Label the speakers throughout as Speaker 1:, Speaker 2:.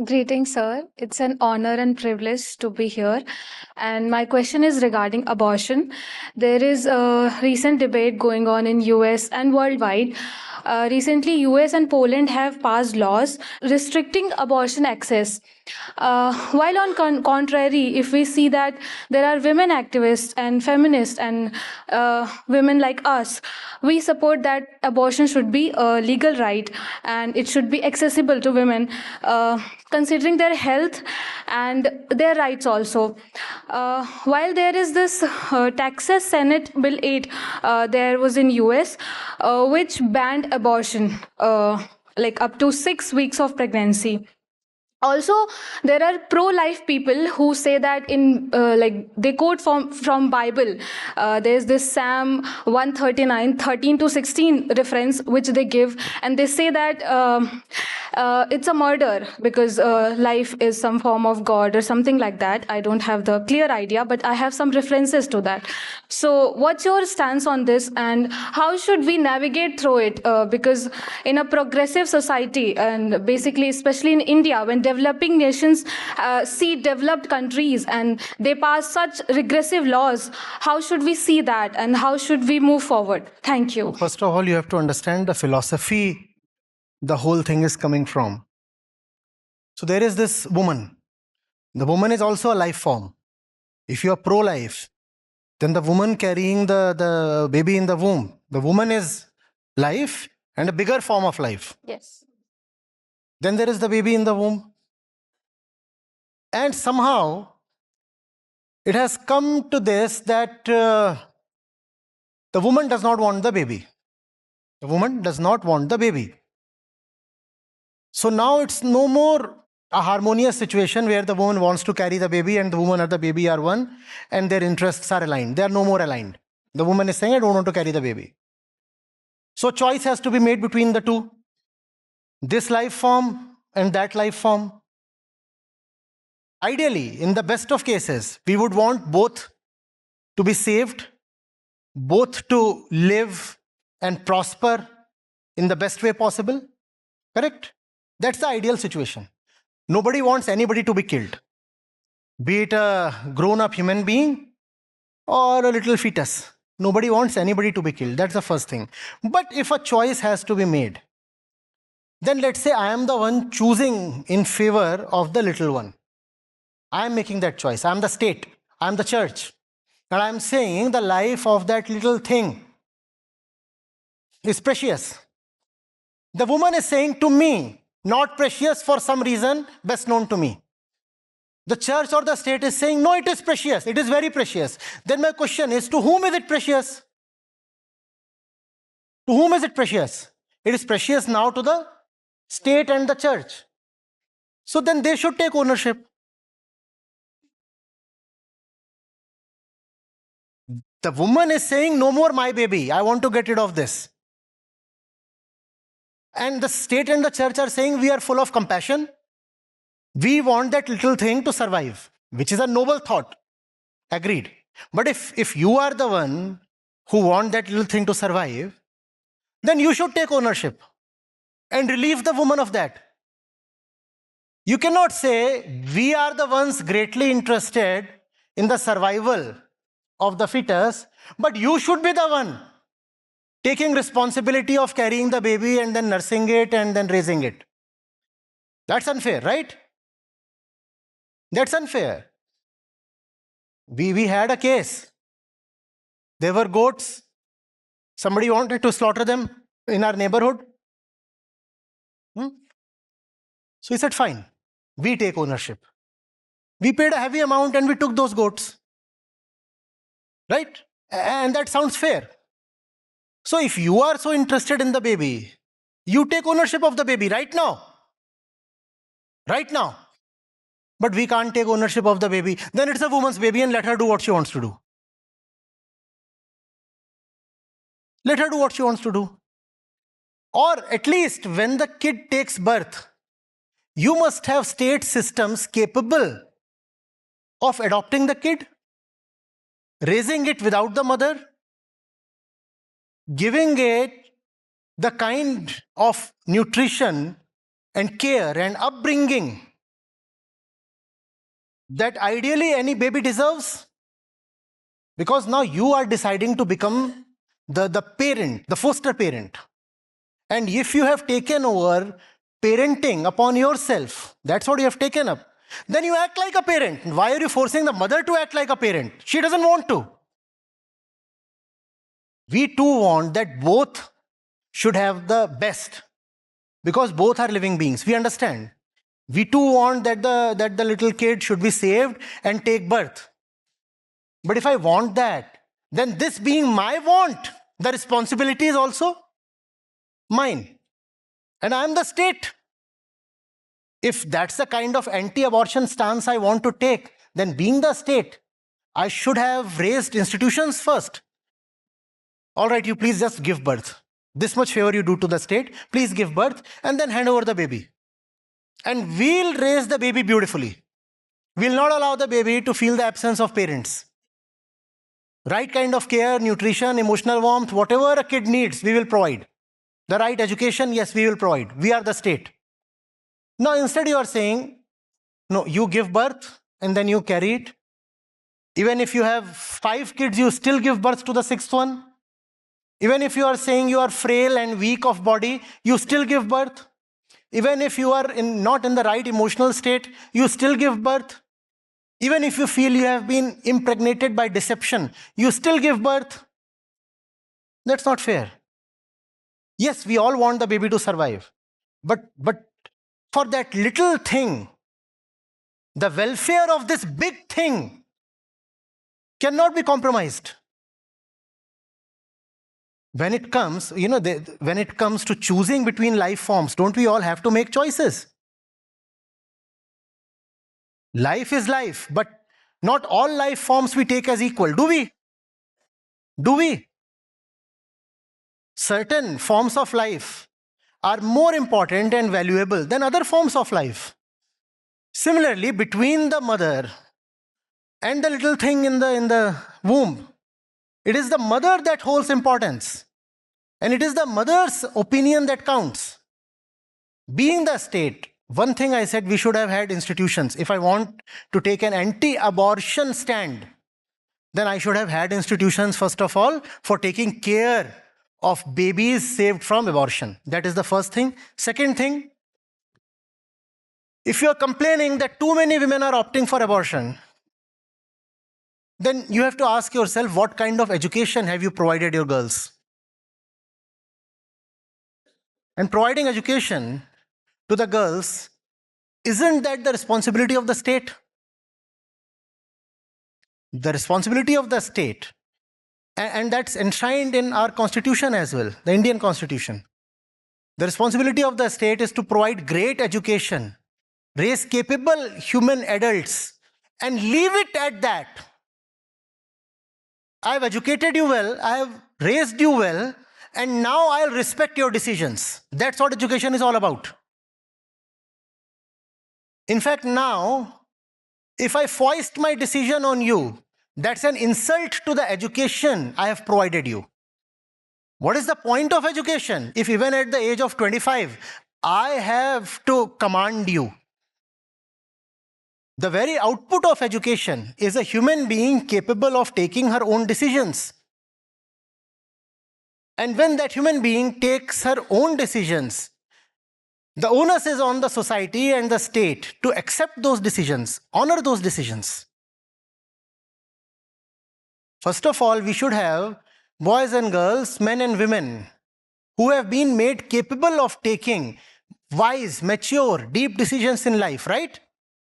Speaker 1: Greetings, sir. It's an honor and privilege to be here. And my question is regarding abortion. There is a recent debate going on in US and worldwide. Recently, US and Poland have passed laws restricting abortion access. While on contrary, if we see that there are women activists and feminists and women like us, we support that abortion should be a legal right and it should be accessible to women, considering their health and their rights also. While there is this Texas Senate Bill 8, there was in US, which banned abortion, like up to 6 weeks of pregnancy. Also, there are pro-life people who say that in like they quote from Bible. There's this Psalm 139 13 to 16 reference which they give, and they say that it's a murder because life is some form of God or something like that. I don't have the clear idea, but I have some references to that. So what's your stance on this, and how should we navigate through it? Because in a progressive society, and basically especially in India, when developing nations see developed countries and they pass such regressive laws, how should we see that and how should we move forward? Thank you.
Speaker 2: First of all, you have to understand the philosophy the whole thing is coming from. So there is this woman. The woman is also a life form. If you are pro-life, then the woman carrying the baby in the womb, the woman is life and a bigger form of life.
Speaker 1: Yes.
Speaker 2: Then there is the baby in the womb. And somehow it has come to this that the woman does not want the baby. The woman does not want the baby. So now it's no more a harmonious situation where the woman wants to carry the baby and the woman and the baby are one and their interests are aligned. They are no more aligned. The woman is saying, I don't want to carry the baby. So choice has to be made between the two. This life form and that life form. Ideally, in the best of cases, we would want both to be saved, both to live and prosper in the best way possible. Correct? That's the ideal situation. Nobody wants anybody to be killed, be it a grown-up human being or a little fetus. Nobody wants anybody to be killed. That's the first thing. But if a choice has to be made, then let's say I am the one choosing in favor of the little one. I am making that choice. I am the state. I am the church. And I am saying the life of that little thing is precious. The woman is saying to me, not precious for some reason best known to me. The church or the state is saying, no, it is precious. It is very precious. Then my question is, to whom is it precious? To whom is it precious? It is precious now to the state and the church. So then they should take ownership. The woman is saying, no more my baby. I want to get rid of this. And the state and the church are saying, we are full of compassion. We want that little thing to survive, which is a noble thought. Agreed. But if you are the one who want that little thing to survive, then you should take ownership and relieve the woman of that. You cannot say, we are the ones greatly interested in the survival of the fetus, but you should be the one taking responsibility of carrying the baby and then nursing it and then raising it. That's unfair, right? That's unfair. We had a case. There were goats. Somebody wanted to slaughter them in our neighborhood. So he said, fine, we take ownership. We paid a heavy amount and we took those goats. Right? And that sounds fair. So if you are so interested in the baby, you take ownership of the baby right now. Right now. But we can't take ownership of the baby. Then it's a woman's baby and let her do what she wants to do. Let her do what she wants to do. Or at least when the kid takes birth, you must have state systems capable of adopting the kid, raising it without the mother, giving it the kind of nutrition and care and upbringing that ideally any baby deserves? Because now you are deciding to become the parent, the foster parent. And if you have taken over parenting upon yourself, that's what you have taken up, then you act like a parent. Why are you forcing the mother to act like a parent? She doesn't want to. We too want that both should have the best, because both are living beings. We understand. We too want that the little kid should be saved and take birth. But if I want that, then this being my want, the responsibility is also mine. And I am the state. If that's the kind of anti-abortion stance I want to take, then being the state, I should have raised institutions first. All right, you please just give birth. This much favor you do to the state, please give birth and then hand over the baby. And we'll raise the baby beautifully. We'll not allow the baby to feel the absence of parents. Right kind of care, nutrition, emotional warmth, whatever a kid needs, we will provide. The right education, yes, we will provide. We are the state. Now, instead you are saying, no, you give birth and then you carry it. Even if you have 5 kids, you still give birth to the 6th one. Even if you are saying you are frail and weak of body, you still give birth. Even if you are not in the right emotional state, you still give birth. Even if you feel you have been impregnated by deception, you still give birth. That's not fair. Yes, we all want the baby to survive. But for that little thing, the welfare of this big thing cannot be compromised. When it comes, when it comes to choosing between life forms, don't we all have to make choices? Life is life, but not all life forms we take as equal, do we? Do we? Certain forms of life are more important and valuable than other forms of life. Similarly, between the mother and the little thing in the womb, it is the mother that holds importance. And it is the mother's opinion that counts. Being the state, one thing I said, we should have had institutions. If I want to take an anti-abortion stand, then I should have had institutions, first of all, for taking care of babies saved from abortion. That is the first thing. Second thing, if you are complaining that too many women are opting for abortion, then you have to ask yourself, what kind of education have you provided your girls? And providing education to the girls, isn't that the responsibility of the state? The responsibility of the state, and that's enshrined in our constitution as well, the Indian constitution. The responsibility of the state is to provide great education, raise capable human adults, and leave it at that. I have educated you well, I have raised you well, and now I'll respect your decisions. That's what education is all about. In fact, now, if I foist my decision on you, that's an insult to the education I have provided you. What is the point of education if even at the age of 25, I have to command you? The very output of education is a human being capable of taking her own decisions. And when that human being takes her own decisions, the onus is on the society and the state to accept those decisions, honor those decisions. First of all, we should have boys and girls, men and women, who have been made capable of taking wise, mature, deep decisions in life, right?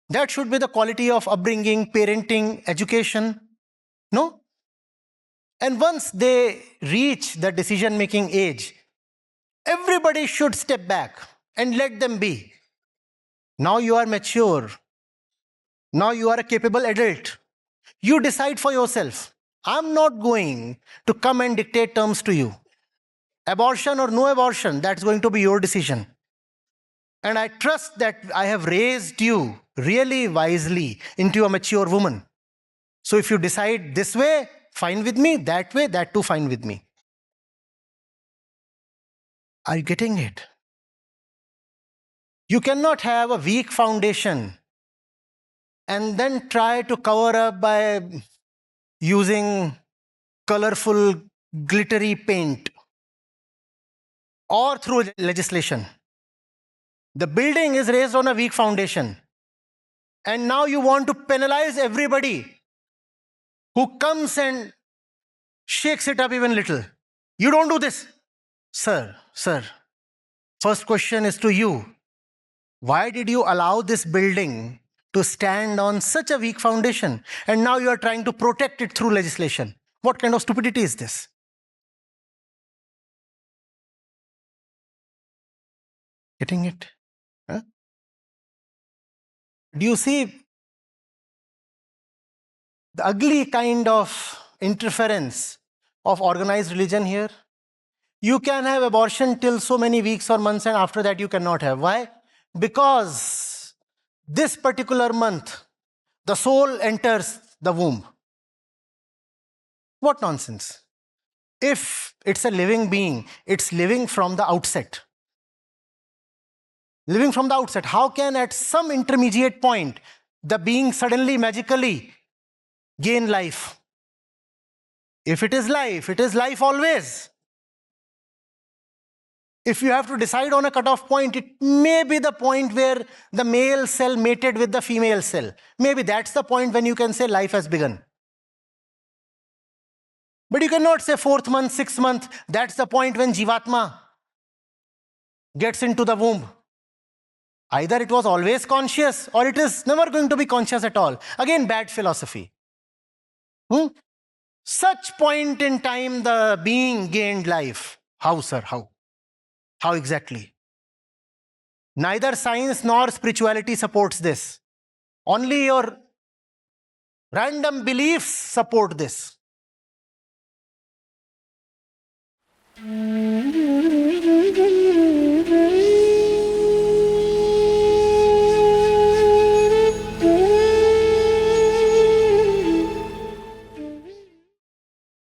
Speaker 2: That should be the quality of upbringing, parenting, education. No? And once they reach the decision-making age, everybody should step back and let them be. Now you are mature. Now you are a capable adult. You decide for yourself. I'm not going to come and dictate terms to you. Abortion or no abortion, that's going to be your decision. And I trust that I have raised you really wisely into a mature woman. So if you decide this way, fine with me. That way, that too fine with me. Are you getting it? You cannot have a weak foundation and then try to cover up by using colorful, glittery paint or through legislation. The building is raised on a weak foundation. And now you want to penalize everybody who comes and shakes it up even little. You don't do this. Sir, first question is to you. Why did you allow this building to stand on such a weak foundation? And now you are trying to protect it through legislation. What kind of stupidity is this? Getting it? Huh? Do you see the ugly kind of interference of organized religion here? You can have abortion till so many weeks or months, and after that you cannot have. Why? Because this particular month, the soul enters the womb. What nonsense. If it's a living being, it's living from the outset. Living from the outset. How can at some intermediate point the being suddenly magically gain life? If it is life always. If you have to decide on a cutoff point, it may be the point where the male cell mated with the female cell. Maybe that's the point when you can say life has begun. But you cannot say 4th month, 6th month. That's the point when Jivatma gets into the womb. Either it was always conscious or it is never going to be conscious at all. Again, bad philosophy. Such point in time the being gained life. How, sir? How? How exactly? Neither science nor spirituality supports this. Only your random beliefs support this.